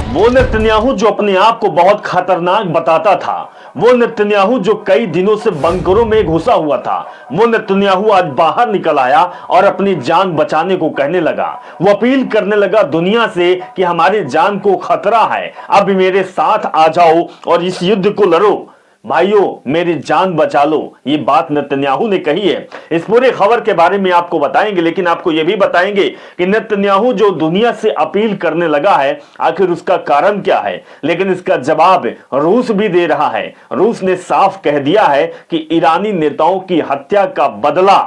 वो नेतन्याहू जो अपने आप को बहुत खतरनाक बताता था, वो नेतन्याहू जो कई दिनों से बंकरों में घुसा हुआ था, वो नेतन्याहू आज बाहर निकल आया और अपनी जान बचाने को कहने लगा। वो अपील करने लगा दुनिया से कि हमारी जान को खतरा है, अब मेरे साथ आ जाओ और इस युद्ध को लड़ो, भाइयों मेरी जान बचा लो। ये बात नेतन्याहू ने कही है। इस पूरे खबर के बारे में आपको बताएंगे, लेकिन आपको यह भी बताएंगे कि नेतन्याहू जो दुनिया से अपील करने लगा है, आखिर उसका कारण क्या है। लेकिन इसका जवाब रूस भी दे रहा है। रूस ने साफ कह दिया है कि ईरानी नेताओं की हत्या का बदला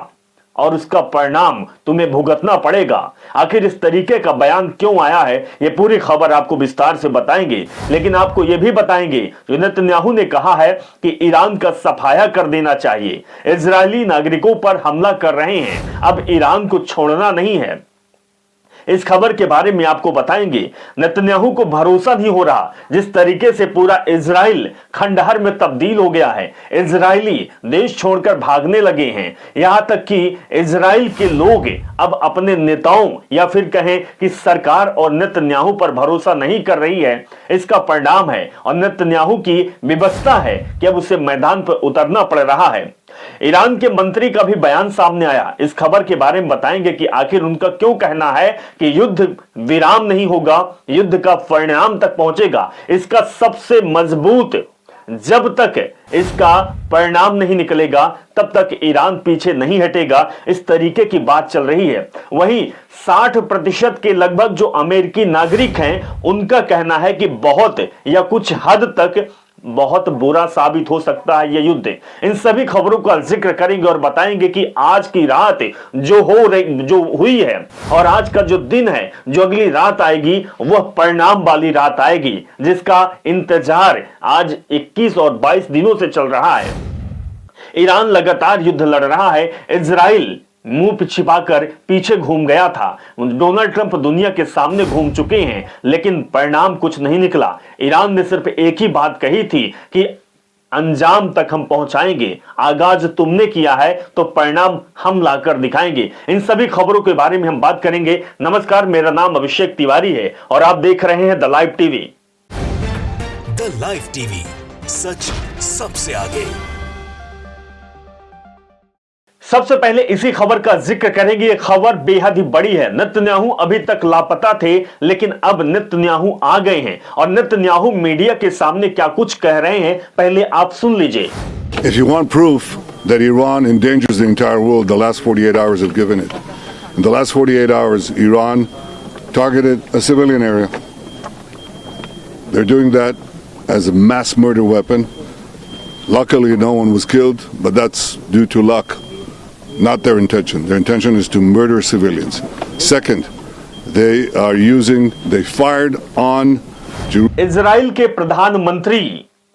और उसका परिणाम तुम्हें भुगतना पड़ेगा। आखिर इस तरीके का बयान क्यों आया है, ये पूरी खबर आपको विस्तार से बताएंगे। लेकिन आपको यह भी बताएंगे जो नेतन्याहू ने कहा है कि ईरान का सफाया कर देना चाहिए। इजरायली नागरिकों पर हमला कर रहे हैं, अब ईरान को छोड़ना नहीं है। इस खबर के बारे में आपको बताएंगे। नेतन्याहू को भरोसा नहीं हो रहा जिस तरीके से पूरा इजराइल खंडहर में तब्दील हो गया है। इजरायली देश छोड़कर भागने लगे हैं, यहां तक कि इजराइल के लोग अब अपने नेताओं या फिर कहें कि सरकार और नेतन्याहू पर भरोसा नहीं कर रही है। इसका परिणाम है और नेतन्याहू की विवशता है कि अब उसे मैदान पर उतरना पड़ रहा है। ईरान के मंत्री का भी बयान सामने आया। इस खबर के बारे में बताएंगे कि आखिर उनका क्यों कहना है कि युद्ध विराम नहीं होगा, युद्ध का परिणाम तक पहुंचेगा। इसका सबसे मजबूत, जब तक इसका परिणाम नहीं निकलेगा तब तक ईरान पीछे नहीं हटेगा, इस तरीके की बात चल रही है। वहीं 60% के लगभग जो अमेरिकी नागरिक हैं, उनका कहना है कि बहुत या कुछ हद तक बहुत बुरा साबित हो सकता है यह युद्ध। इन सभी खबरों का जिक्र करेंगे और बताएंगे कि आज की रात जो हुई है और आज का जो दिन है, जो अगली रात आएगी, वह परिणाम वाली रात आएगी, जिसका इंतजार आज 21 और 22 दिनों से चल रहा है। ईरान लगातार युद्ध लड़ रहा है। इजराइल मुंह छिपाकर पीछे घूम गया था। डोनाल्ड ट्रंप दुनिया के सामने घूम चुके हैं, लेकिन परिणाम कुछ नहीं निकला। ईरान ने सिर्फ एक ही बात कही थी कि अंजाम तक हम पहुंचाएंगे, आगाज तुमने किया है तो परिणाम हम लाकर दिखाएंगे। इन सभी खबरों के बारे में हम बात करेंगे। नमस्कार, मेरा नाम अभिषेक तिवारी है और आप देख रहे हैं the live TV. The live TV, सच सबसे आगे। सबसे पहले इसी खबर का जिक्र करेंगे। ये खबर बेहद ही बड़ी है। नेतन्याहू अभी तक लापता थे, लेकिन अब नेतन्याहू आ गए हैं और नेतन्याहू मीडिया के सामने क्या कुछ कह रहे हैं, पहले आप सुन लीजिए। If you want proof that Iran endangers the entire world, the last 48 hours have given it. In the last 48 hours, Iran targeted a civilian area. They're doing that as a mass murder weapon. Luckily, no one was killed, but that's due to luck. Not their intention. Their intention is to murder civilians. Second, they fired on Israel के प्रधानमंत्री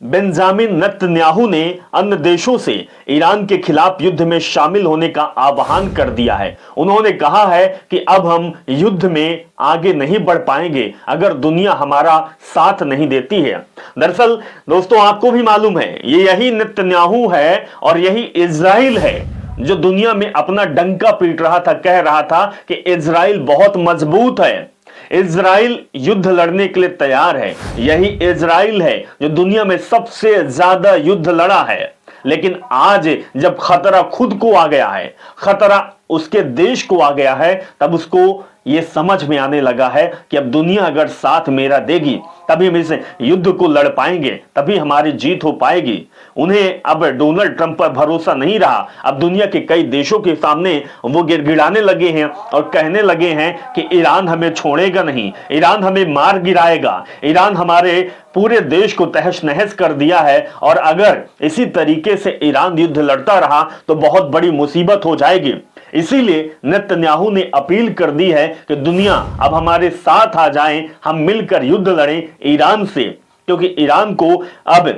Benjamin Netanyahu ने अन्य देशों से Iran के खिलाफ युद्ध में शामिल होने का आह्वान कर दिया है। उन्होंने कहा है कि अब हम युद्ध में आगे नहीं बढ़ पाएंगे अगर दुनिया हमारा साथ नहीं देती है। दरअसल दोस्तों, आपको भी मालूम है, ये यही नेतन्याहू है और यही इजराइल है जो दुनिया में अपना डंका पीट रहा था, कह रहा था कि इजराइल बहुत मजबूत है, इजराइल युद्ध लड़ने के लिए तैयार है। यही इजराइल है जो दुनिया में सबसे ज्यादा युद्ध लड़ा है। लेकिन आज जब खतरा खुद को आ गया है, खतरा उसके देश को आ गया है, तब उसको यह समझ में आने लगा है कि अब दुनिया अगर साथ मेरा देगी तभी हम इस युद्ध को लड़ पाएंगे, तभी हमारी जीत हो पाएगी। उन्हें अब डोनाल्ड ट्रंप पर भरोसा नहीं रहा। अब दुनिया के कई देशों के सामने वो गिड़गिड़ाने लगे हैं और कहने लगे हैं कि ईरान हमें छोड़ेगा नहीं, ईरान हमें मार गिराएगा, ईरान हमारे पूरे देश को तहस नहस कर दिया है और अगर इसी तरीके से ईरान युद्ध लड़ता रहा तो बहुत बड़ी मुसीबत हो जाएगी। इसीलिए नेतन्याहू ने अपील कर दी है कि दुनिया अब हमारे साथ आ जाए, हम मिलकर युद्ध लड़ें ईरान से, क्योंकि ईरान को अब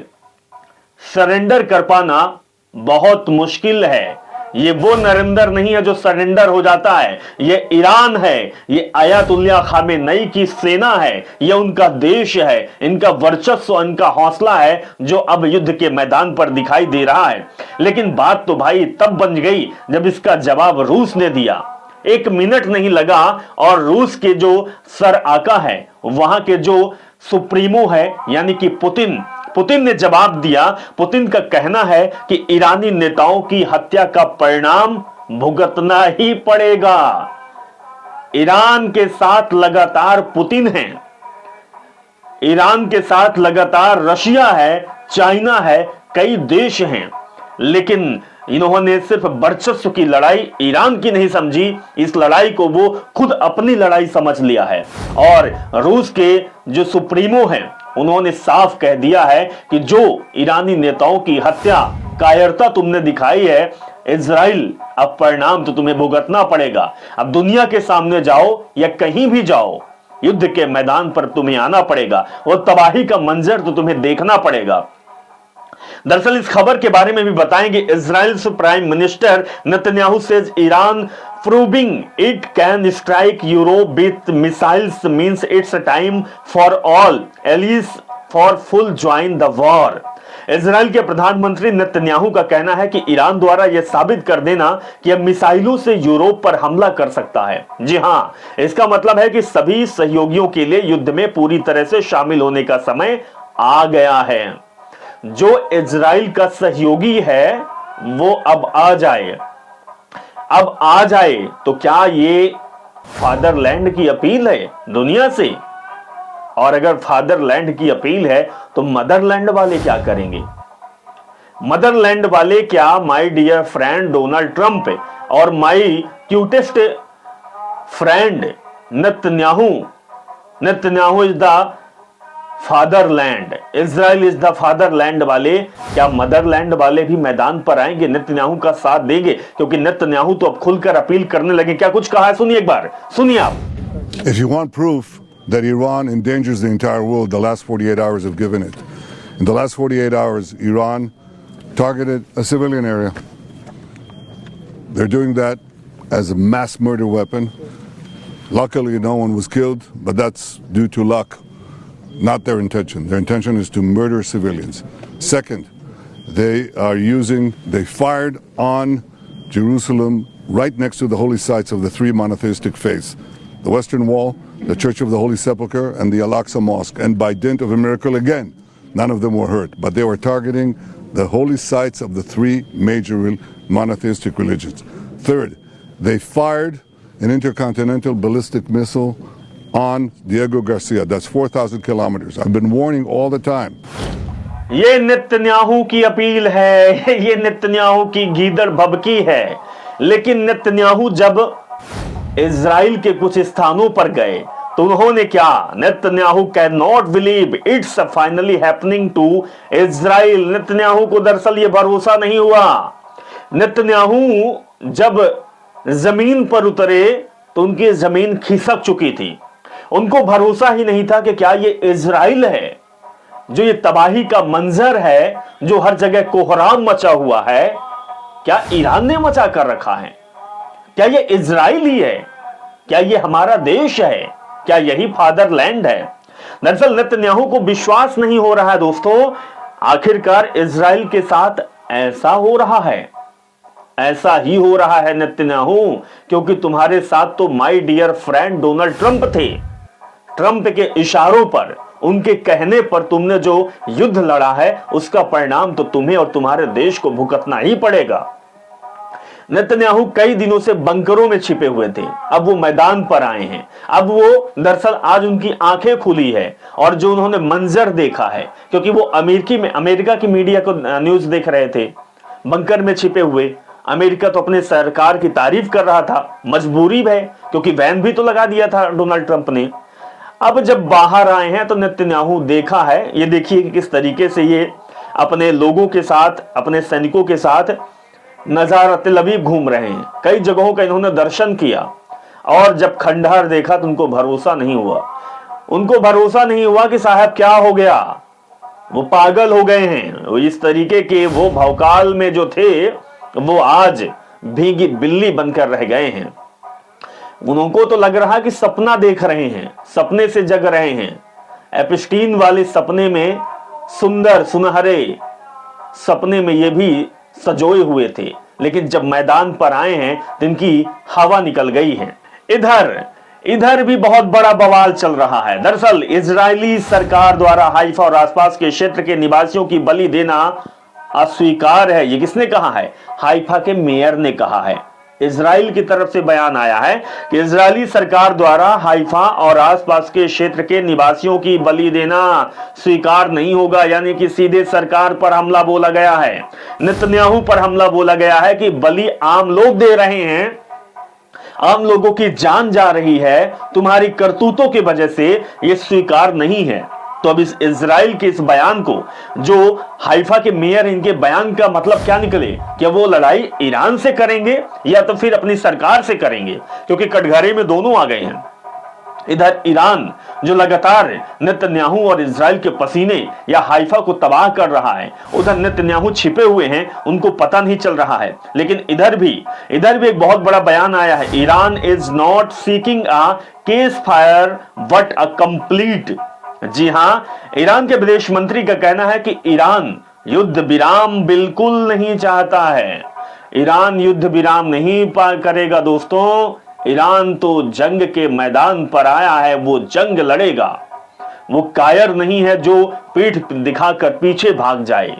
सरेंडर कर पाना बहुत मुश्किल है। ये वो नरेंद्र नहीं है जो सरेंडर हो जाता है, ये ईरान है, ये आयतुल्लाह खामेनेई की सेना है, ये उनका देश है, इनका वर्चस्व, इनका हौसला है जो अब युद्ध के मैदान पर दिखाई दे रहा है। लेकिन बात तो भाई तब बन गई जब इसका जवाब रूस ने दिया। 1 मिनट नहीं लगा और रूस के जो सर आका है, वहां के जो सुप्रीमो है यानी कि पुतिन ने जवाब दिया। पुतिन का कहना है कि ईरानी नेताओं की हत्या का परिणाम भुगतना ही पड़ेगा। ईरान के साथ लगातार पुतिन है, ईरान के साथ लगातार रशिया है, चाइना है, कई देश हैं, लेकिन इन्होंने सिर्फ वर्चस्व की लड़ाई ईरान की नहीं समझी, इस लड़ाई को वो खुद अपनी लड़ाई समझ लिया है। और रूस के जो सुप्रीमो हैं उन्होंने साफ कह दिया है कि जो ईरानी नेताओं की हत्या कायरता तुमने दिखाई है इजराइल, अब परिणाम तो तुम्हें भुगतना पड़ेगा। अब दुनिया के सामने जाओ या कहीं भी जाओ, युद्ध के मैदान पर तुम्हें आना पड़ेगा और तबाही का मंजर तो तुम्हें देखना पड़ेगा। दरअसल इस खबर के बारे में भी बताएंगे। Israel's prime minister Netanyahu says Iran proving it can strike Europe with missiles means it's time for all allies for full join the war. Israel के प्रधानमंत्री नेतन्याहू का कहना है कि ईरान द्वारा यह साबित कर देना कि अब मिसाइलों से यूरोप पर हमला कर सकता है। जी हां, इसका मतलब है कि सभी सहयोगियों के लिए युद्ध में पूरी तरह से शामिल होने का समय आ गया है। जो इजराइल का सहयोगी है वो अब आ जाए, अब आ जाए। तो क्या ये फादरलैंड की अपील है दुनिया से? और अगर फादरलैंड की अपील है तो मदरलैंड वाले क्या करेंगे? मदरलैंड वाले क्या my dear friend Donald Trump और my cutest friend Netanyahu is the fatherland, Israel is the fatherland वाले, क्या मदरलैंड वाले भी मैदान पर आएंगे, नेतन्याहू का साथ देंगे? क्योंकि नेतन्याहू तो अब खुलकर अपील करने लगे। क्या कुछ कहा है, सुनिए एक बार, सुनिए आप। If you want proof that Iran endangers the entire world, the last 48 hours have given it. In the last 48 hours, Iran targeted a civilian area. They're doing that as a mass murder weapon. Luckily, no one was killed, but that's due to luck, not their intention. Their intention is to murder civilians. Second, they fired on Jerusalem right next to the holy sites of the three monotheistic faiths. The Western Wall, the Church of the Holy Sepulchre, and the Al-Aqsa Mosque. And by dint of a miracle again, none of them were hurt. But they were targeting the holy sites of the three major monotheistic religions. Third, they fired an intercontinental ballistic missile on Diego Garcia. That's 4,000 kilometers. I've been warning all the time. ये Netanyahu की appeal है, ये Netanyahu की गीदड़ भभकी है। लेकिन Netanyahu जब Israel के कुछ स्थानों पर गए तो उन्होंने क्या, Netanyahu can not believe it's finally happening to Israel. Netanyahu को दरअसल ये भरोसा नहीं हुआ। नेतन्याहू जब जमीन पर उतरे तो उनकी जमीन खिसक चुकी थी। उनको भरोसा ही नहीं था कि क्या ये इजराइल है, जो ये तबाही का मंजर है, जो हर जगह कोहराम मचा हुआ है, क्या ईरान ने मचा कर रखा है? क्या ये इजराइल ही है? क्या ये हमारा देश है? क्या यही फादरलैंड है? दरअसल नेतन्याहू को विश्वास नहीं हो रहा है दोस्तों, आखिरकार इजराइल के साथ ऐसा हो रहा है, ऐसा ही हो रहा है नेतन्याहू, क्योंकि तुम्हारे साथ तो my dear friend Donald Trump थे। ट्रंप के इशारों पर, उनके कहने पर तुमने जो युद्ध लड़ा है उसका परिणाम तो तुम्हें और तुम्हारे देश को भुगतना ही पड़ेगा। नेतन्याहू कई दिनों से बंकरों में छिपे हुए थे, अब वो मैदान पर आए हैं। अब वो दरअसल आज उनकी आंखें खुली है और जो उन्होंने मंजर देखा है, क्योंकि वो अमेरिका की मीडिया को न्यूज देख रहे थे, बंकर में छिपे हुए। अमेरिका तो अपने सरकार की तारीफ कर रहा था, मजबूरी है, क्योंकि बैन भी तो लगा दिया था डोनाल्ड ट्रंप ने। अब जब बाहर आए हैं तो नेतन्याहू देखा है, ये देखिए कि किस तरीके से ये अपने लोगों के साथ, अपने सैनिकों के साथ नजारा तेल अवीव घूम रहे हैं। कई जगहों का इन्होंने दर्शन किया और जब खंडहर देखा तो उनको भरोसा नहीं हुआ। उनको भरोसा नहीं हुआ कि साहब क्या हो गया, वो पागल हो गए हैं। वो इस तरीके के वो भौकाल में जो थे वो आज भीगी बिल्ली बनकर रह गए हैं। उनको तो लग रहा कि सपना देख रहे हैं, सपने से जग रहे हैं। एप्स्टीन वाले सपने में, सुंदर सुनहरे सपने में ये भी सजोए हुए थे, लेकिन जब मैदान पर आए हैं तो इनकी हवा निकल गई है। इधर इधर भी बहुत बड़ा बवाल चल रहा है। दरअसल इजरायली सरकार द्वारा हाइफा और आसपास के क्षेत्र के निवासियों की बलि देना अस्वीकार है। ये किसने कहा है? हाइफा के मेयर ने कहा है। इजराइल की तरफ से बयान आया है कि इजरायली सरकार द्वारा हाइफा और आसपास के क्षेत्र के निवासियों की बलि देना स्वीकार नहीं होगा। यानी कि सीधे सरकार पर हमला बोला गया है, नेतन्याहू पर हमला बोला गया है कि बलि आम लोग दे रहे हैं, आम लोगों की जान जा रही है, तुम्हारी करतूतों की वजह से यह स्वीकार नहीं है। तो अब इस इजराइल के इस बयान को, जो हाइफा के मेयर, इनके बयान का मतलब क्या निकले? क्या वो लड़ाई ईरान से करेंगे या तो फिर अपनी सरकार से करेंगे? क्योंकि कटघरे में दोनों आ गए हैं। इधर ईरान जो लगातार नेतन्याहू और इजराइल के पसीने या हाइफा को तबाह कर रहा है, उधर नेतन्याहू छिपे हुए हैं, उनको पता नहीं चल रहा है। लेकिन इधर भी एक बहुत बड़ा बयान आया है। Iran is not seeking a ceasefire but a complete. जी हां, ईरान के विदेश मंत्री का कहना है कि ईरान युद्ध विराम बिल्कुल नहीं चाहता है। ईरान युद्ध विराम नहीं करेगा दोस्तों। ईरान तो जंग के मैदान पर आया है, वो जंग लड़ेगा। वो कायर नहीं है जो पीठ दिखाकर पीछे भाग जाए।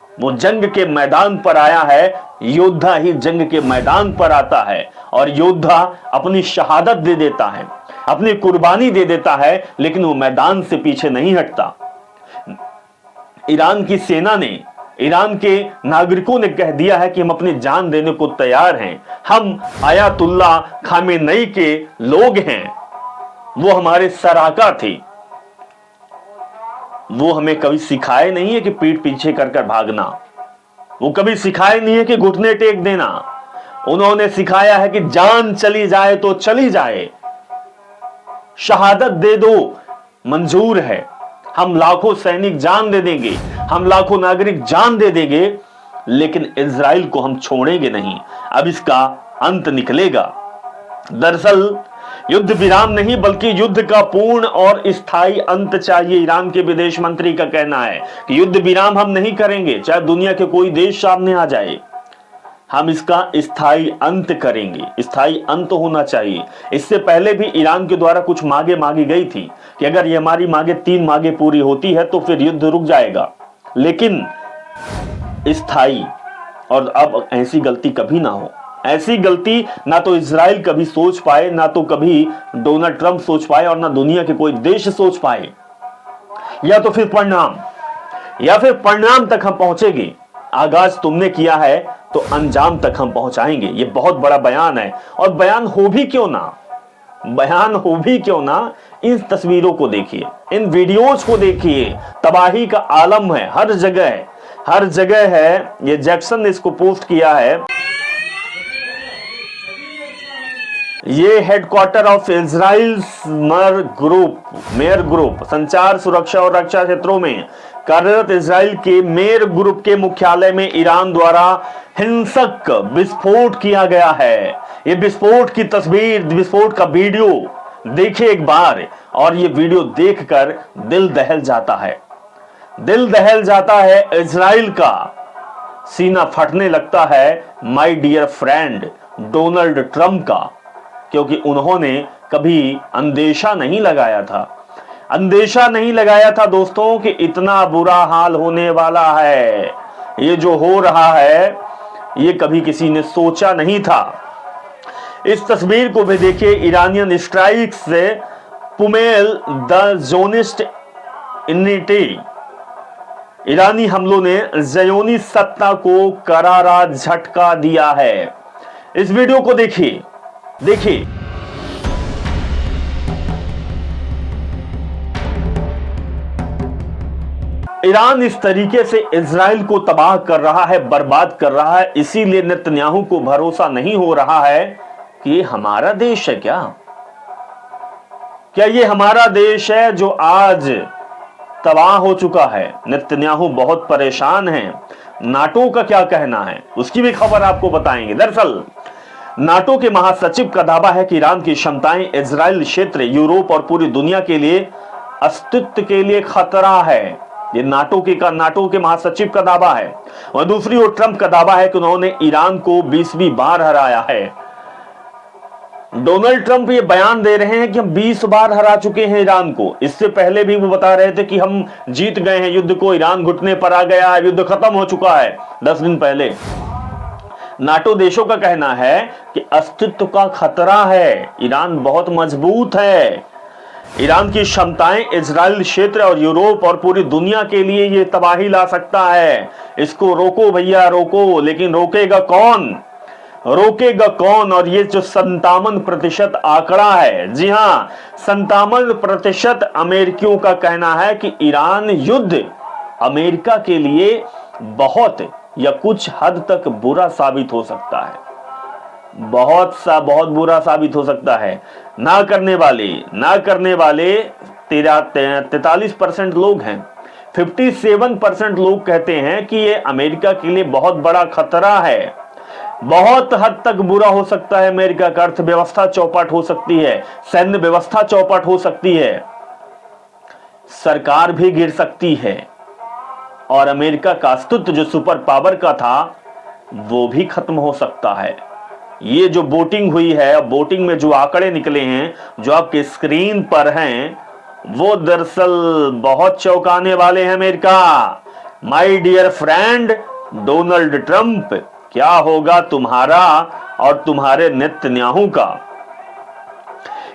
वो जंग के मैदान पर आया है। योद्धा ही जंग के मैदान पर आता है और योद्धा अपनी शहादत दे देता है, अपनी कुर्बानी दे देता है, लेकिन वो मैदान से पीछे नहीं हटता। ईरान की सेना ने, ईरान के नागरिकों ने कह दिया है कि हम अपनी जान देने को तैयार हैं। हम आयतुल्ला खामेनेई के लोग हैं। वो हमारे सराका थे। वो हमें कभी सिखाए नहीं है कि पीठ पीछे कर भागना। वो कभी सिखाए नहीं है कि घुटने टेक देना। उन्होंने सिखाया है कि जान चली जाए तो चली जाए, शहादत दे दो, मंजूर है। हम लाखों सैनिक जान दे देंगे, हम लाखों नागरिक जान दे देंगे, लेकिन इजराइल को हम छोड़ेंगे नहीं। अब इसका अंत निकलेगा। दरअसल युद्ध विराम नहीं बल्कि युद्ध का पूर्ण और स्थायी अंत चाहिए। ईरान के विदेश मंत्री का कहना है कि युद्ध विराम हम नहीं करेंगे, चाहे दुनिया के कोई देश सामने आ जाए। हम इसका स्थायी अंत करेंगे। स्थायी अंत होना चाहिए। इससे पहले भी ईरान के द्वारा कुछ मांगे मांगी गई थी कि अगर ये हमारी मांगे 3 मांगे पूरी होती है तो फिर युद्ध रुक जाएगा, लेकिन स्थायी। और अब ऐसी गलती कभी ना हो। ऐसी गलती ना तो इजराइल कभी सोच पाए, ना तो कभी डोनाल्ड ट्रंप सोच पाए, और ना दुनिया के कोई देश सोच पाए। या तो फिर परिणाम तक हम पहुंचेंगे। आगाज तुमने किया है तो अंजाम तक हम पहुंचाएंगे। ये बहुत बड़ा बयान है। और बयान हो भी क्यों ना, इन तस्वीरों को देखिए, इन वीडियोज को देखिए। तबाही का आलम है, हर जगह है। ये जैक्सन ने इसको पोस्ट किया है। ये headquarter of Israel mayor group, संचार, सुरक्षा और रक्षा क्षेत्रों में कार्यरत इजराइल के मेयर ग्रुप के मुख्यालय में ईरान द्वारा हिंसक विस्फोट किया गया है। ये विस्फोट की तस्वीर, विस्फोट का वीडियो देखिए एक बार, और ये वीडियो देखकर दिल दहल जाता है। इजराइल का सीना फटने लगता है my dear friend Donald Trump का, क्योंकि उन्होंने कभी अंदेशा नहीं लगाया था दोस्तों कि इतना बुरा हाल होने वाला है। ये जो हो रहा है ये कभी किसी ने सोचा नहीं था। इस तस्वीर को भी देखिए। ईरानियन स्ट्राइक से पुमेल द जोनिस्ट इनिटी, ईरानी हमलों ने ज़योनी सत्ता को करारा झटका दिया है। इस वीडियो को देखिए। ईरान इस तरीके से इजराइल को तबाह कर रहा है, बर्बाद कर रहा है। इसीलिए नेतन्याहू को भरोसा नहीं हो रहा है कि ये हमारा देश है क्या ये हमारा देश है जो आज तबाह हो चुका है। नेतन्याहू बहुत परेशान है। नाटो का क्या कहना है उसकी भी खबर आपको बताएंगे। दरअसल नाटो के महासचिव का दावा है कि ईरान की क्षमताएं इजराइल क्षेत्र, यूरोप और पूरी दुनिया के लिए अस्तित्व के लिए खतरा है। ये नाटो के महासचिव का दावा है। और दूसरी ओर ट्रंप का दावा है कि उन्होंने ईरान को 20वीं बार हराया है। डोनाल्ड ट्रंप ये बयान दे रहे हैं कि हम 20 बार हरा चुके हैं ईरान को। इससे पहले भी वो बता रहे थे कि हम जीत गए हैं युद्ध को, ईरान घुटने पर आ गया है, युद्ध खत्म हो चुका है 10 दिन पहले। नाटो देशों का कहना है कि अस्तित्व का खतरा है, ईरान बहुत मजबूत है, ईरान की क्षमताएं इजराइल क्षेत्र और यूरोप और पूरी दुनिया के लिए ये तबाही ला सकता है। इसको रोको भैया रोको, लेकिन रोकेगा कौन? रोकेगा कौन? और ये जो 57% आंकड़ा है, जी हां 57% अमेरिकियों का कहना है कि ईरान युद्ध अमेरिका के लिए बहुत या कुछ हद तक बुरा साबित हो सकता है, बहुत बुरा साबित हो सकता है। ना करने वाले 43% लोग हैं। 57% लोग कहते हैं कि ये अमेरिका के लिए बहुत बड़ा खतरा है, बहुत हद तक बुरा हो सकता है। अमेरिका का अर्थव्यवस्था चौपट हो सकती है, सैन्य व्यवस्था चौपट हो सकती है, सरकार भी गिर सकती है और अमेरिका का अस्तित्व जो सुपर पावर का था वो भी खत्म हो सकता है। ये जो वोटिंग हुई है, वोटिंग में जो आंकड़े निकले हैं, जो आपके स्क्रीन पर हैं, वो दरअसल बहुत चौंकाने वाले हैं। America, my dear friend Donald Trump, क्या होगा तुम्हारा और तुम्हारे नेतन्याहू का?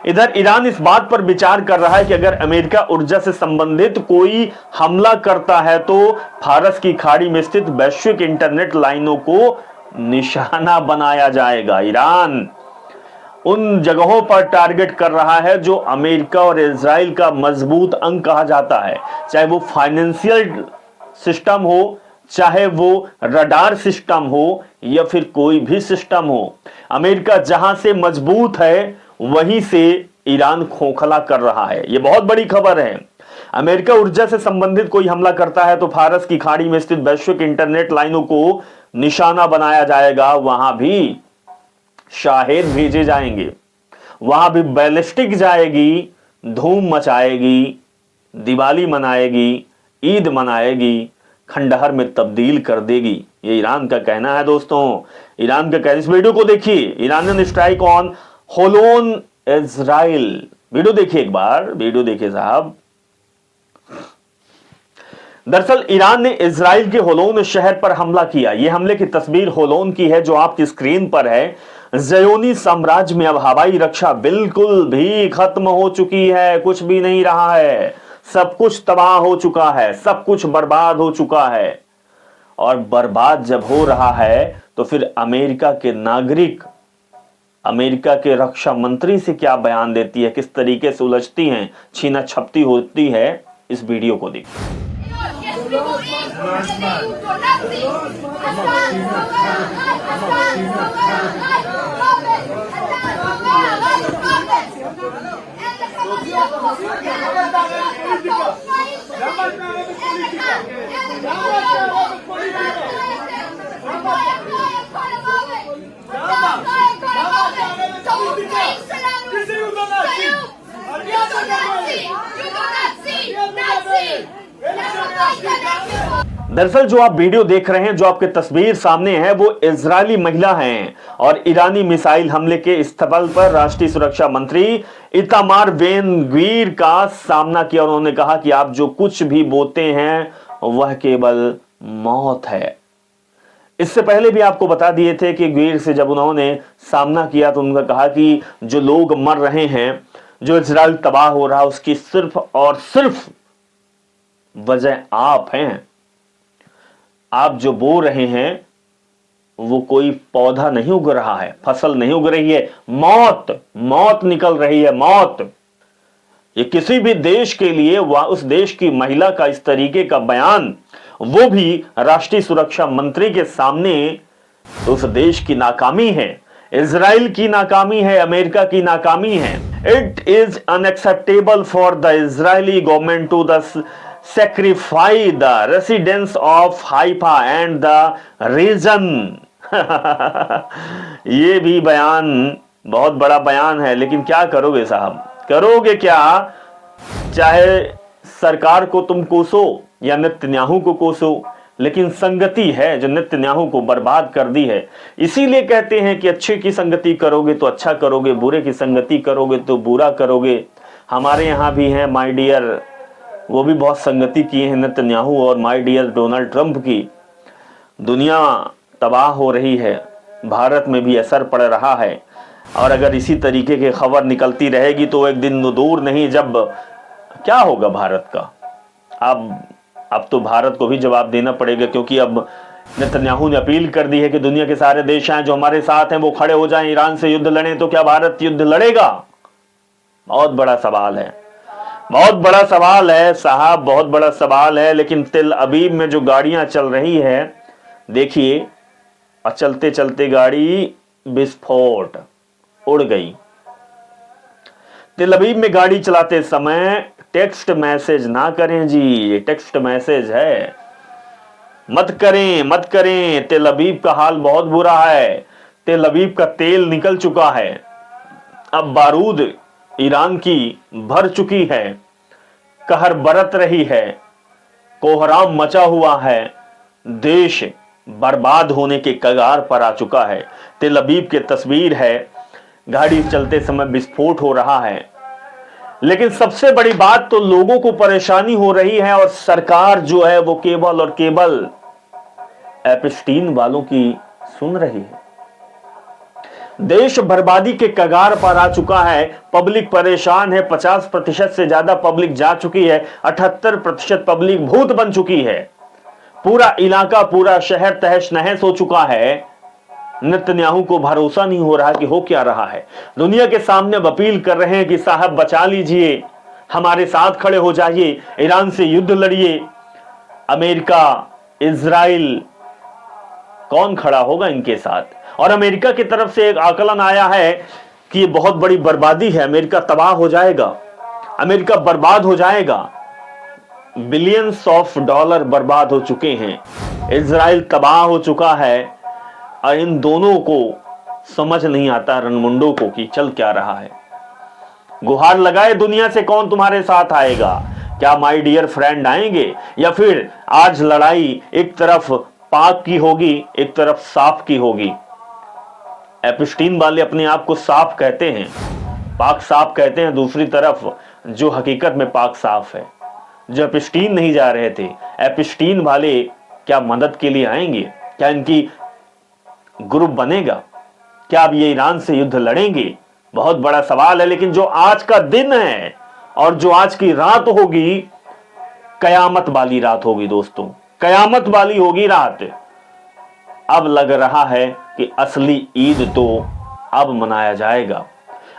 इधर ईरान इस बात पर विचार कर रहा है कि अगर अमेरिका ऊर्जा से संबंधित कोई हमला करता है तो फारस की खाड़ी में स्थित वैश्विक इंटरनेट लाइनों को निशाना बनाया जाएगा। ईरान उन जगहों पर टारगेट कर रहा है जो अमेरिका और इजराइल का मजबूत अंग कहा जाता है, चाहे वो फाइनेंशियल सिस्टम हो, चाहे वो रडार सिस्टम हो या फिर कोई भी सिस्टम हो। अमेरिका जहां से मजबूत है वहीं से ईरान खोखला कर रहा है। यह बहुत बड़ी खबर है। अमेरिका ऊर्जा से संबंधित कोई हमला करता है तो फारस की खाड़ी में स्थित वैश्विक इंटरनेट लाइनों को निशाना बनाया जाएगा, वहां भी शाहेद भेजे जाएंगे, वहां भी बैलिस्टिक जाएगी, धूम मचाएगी, दिवाली मनाएगी, ईद मनाएगी, खंडहर में तब्दील कर देगी। ये ईरान का कहना है दोस्तों, ईरान का कहना। इस वीडियो को देखिए, Iranian strike on होलोन Israel. Video देखिए, एक बार वीडियो देखिए साहब। दरअसल ईरान ने इजराइल के होलोन शहर पर हमला किया। यह हमले की तस्वीर होलोन की है जो आपकी स्क्रीन पर है। ज़योनी साम्राज्य में अब हवाई रक्षा बिल्कुल भी खत्म हो चुकी है, कुछ भी नहीं रहा है, सब कुछ तबाह हो चुका है, सब कुछ बर्बाद हो चुका है। और बर्बाद जब हो रहा है तो फिर अमेरिका के नागरिक अमेरिका के रक्षा मंत्री से क्या बयान देती है, किस तरीके से उलझती हैं, छीना छपती होती है, इस वीडियो को देखिए। दरअसल जो आप वीडियो देख रहे हैं, जो आपके तस्वीर सामने है, वो इजरायली महिला हैं और ईरानी मिसाइल हमले के स्थल पर राष्ट्रीय सुरक्षा मंत्री इतामार बेन ग्वीर का सामना किया। उन्होंने कहा कि आप जो कुछ भी बोलते हैं वह केवल मौत है। इससे पहले भी आपको बता दिए थे कि ग्वीर से जब उन्होंने सामना किया तो उन्होंने कहा कि जो लोग मर रहे हैं, जो इजराइल तबाह हो रहा है, उसकी सिर्फ और सिर्फ वजह आप हैं। आप जो बो रहे हैं वो कोई पौधा नहीं उग रहा है, फसल नहीं उग रही है, मौत निकल रही है, मौत। ये किसी भी देश के लिए, वह उस देश की महिला का इस तरीके का बयान, वो भी राष्ट्रीय सुरक्षा मंत्री के सामने, तो उस देश की नाकामी है, इजराइल की नाकामी है, अमेरिका की नाकामी है। It is unacceptable for the Israeli government to the sacrifice the residents of Haifa and the region। ये भी बयान बहुत बड़ा बयान है, लेकिन क्या करोगे साहब, करोगे क्या? चाहे सरकार को तुम कोसो या नेतन्याहू को कोसो, लेकिन संगति है जो नेतन्याहू को बर्बाद कर दी है। इसीलिए कहते हैं कि अच्छे की संगति करोगे तो अच्छा करोगे, बुरे की संगति करोगे तो बुरा करोगे। हमारे यहाँ भी हैं माय डियर, वो भी बहुत संगति किए हैं नेतन्याहू और माय डियर डोनाल्ड ट्रंप की। दुनिया तबाह हो रही है, भारत में भी असर पड़ रहा है, और अगर इसी तरीके की खबर निकलती रहेगी तो एक दिन दूर नहीं जब क्या होगा भारत का। अब तो भारत को भी जवाब देना पड़ेगा, क्योंकि अब नेतन्याहू ने अपील कर दी है कि दुनिया के सारे देश हैं जो हमारे साथ हैं वो खड़े हो जाएं, ईरान से युद्ध लड़ें। तो क्या भारत युद्ध लड़ेगा? बहुत बड़ा सवाल है, बहुत बड़ा सवाल है साहब, बहुत बड़ा सवाल है। लेकिन तेल अबीब में जो गाड़ियां चल रही है, देखिए, और चलते चलते गाड़ी विस्फोट उड़ गई। तेल अबीब में गाड़ी चलाते समय टेक्स्ट मैसेज ना करें जी, ये टेक्स्ट मैसेज है, मत करें मत करें। तेल अबीब का हाल बहुत बुरा है, तेल अबीब का तेल निकल चुका है, अब बारूद ईरान की भर चुकी है, कहर बरत रही है, कोहराम मचा हुआ है, देश बर्बाद होने के कगार पर आ चुका है। तेल अबीब की तस्वीर है, गाड़ी चलते समय विस्फोट हो रहा है। लेकिन सबसे बड़ी बात तो लोगों को परेशानी हो रही है, और सरकार जो है वो केवल और केवल एप्स्टीन वालों की सुन रही है। देश बर्बादी के कगार पर आ चुका है, पब्लिक परेशान है, 50% से ज्यादा पब्लिक जा चुकी है, 78% पब्लिक भूत बन चुकी है, पूरा इलाका पूरा शहर तहस नहस हो चुका है। नेतन्याहू को भरोसा नहीं हो रहा कि हो क्या रहा है। दुनिया के सामने अपील कर रहे हैं कि साहब बचा लीजिए, हमारे साथ खड़े हो जाइए, ईरान से युद्ध लड़िए। अमेरिका, इजराइल, कौन खड़ा होगा इनके साथ? और अमेरिका की तरफ से एक आकलन आया है कि ये बहुत बड़ी बर्बादी है, अमेरिका तबाह हो जाएगा, अमेरिका बर्बाद हो जाएगा। बिलियंस ऑफ डॉलर बर्बाद हो चुके हैं, इजराइल तबाह हो चुका है, और इन दोनों को समझ नहीं आता, रनमुंडों को, कि चल क्या रहा है। गुहार लगाए दुनिया से, कौन तुम्हारे साथ आएगा? क्या माय डियर फ्रेंड आएंगे, या फिर आज लड़ाई एक तरफ पाक की होगी, एक तरफ साफ की होगी? एप्स्टीन वाले अपने आप को साफ कहते हैं, पाक साफ कहते हैं, दूसरी तरफ जो हकीकत में पाक साफ है। जो एप्स्टीन नहीं जा रहे थे, एप्स्टीन वाले क्या मदद के लिए आएंगे? क्या इनकी ग्रुप बनेगा? क्या अब ये ईरान से युद्ध लड़ेंगे? बहुत बड़ा सवाल है। लेकिन जो आज का दिन है और जो आज की रात होगी, कयामत वाली रात होगी दोस्तों, कयामत वाली होगी रात। अब लग रहा है कि असली ईद तो अब मनाया जाएगा,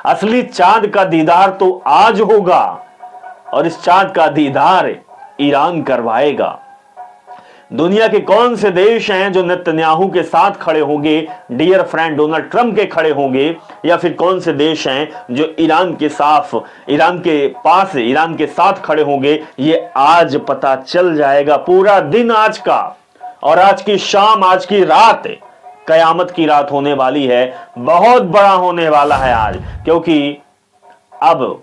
असली चांद का दीदार तो आज होगा, और इस चांद का दीदार ईरान करवाएगा। दुनिया के कौन से देश हैं जो नेतन्याहू के साथ खड़े होंगे, डियर फ्रेंड डोनाल्ड ट्रंप के खड़े होंगे, या फिर कौन से देश हैं जो ईरान के पास ईरान के साथ खड़े होंगे? ये आज पता चल जाएगा। पूरा दिन आज का, और आज की शाम, आज की रात कयामत की रात होने वाली है, बहुत बड़ा होने वाला है आज, क्योंकि अब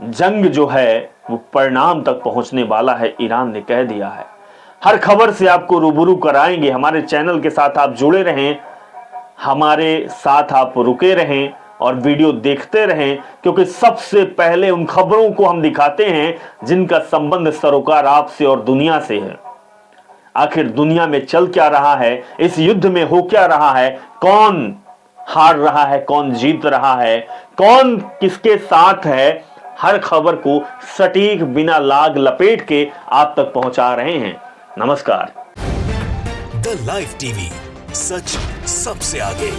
जंग जो है वो परिणाम तक पहुंचने वाला है, ईरान ने कह दिया है। हर खबर से आपको रूबरू कराएंगे। हमारे चैनल के साथ आप जुड़े रहें, हमारे साथ आप रुके रहें और वीडियो देखते रहें, क्योंकि सबसे पहले उन खबरों को हम दिखाते हैं जिनका संबंध सरोकार आपसे और दुनिया से है। आखिर दुनिया में चल क्या रहा है, इस युद्ध में हो क्या रहा है, कौन हार रहा है, कौन जीत रहा है, कौन किसके साथ है, हर खबर को सटीक बिना लाग लपेट के आप तक पहुंचा रहे हैं। नमस्कार। द लाइव टीवी, सच सबसे आगे।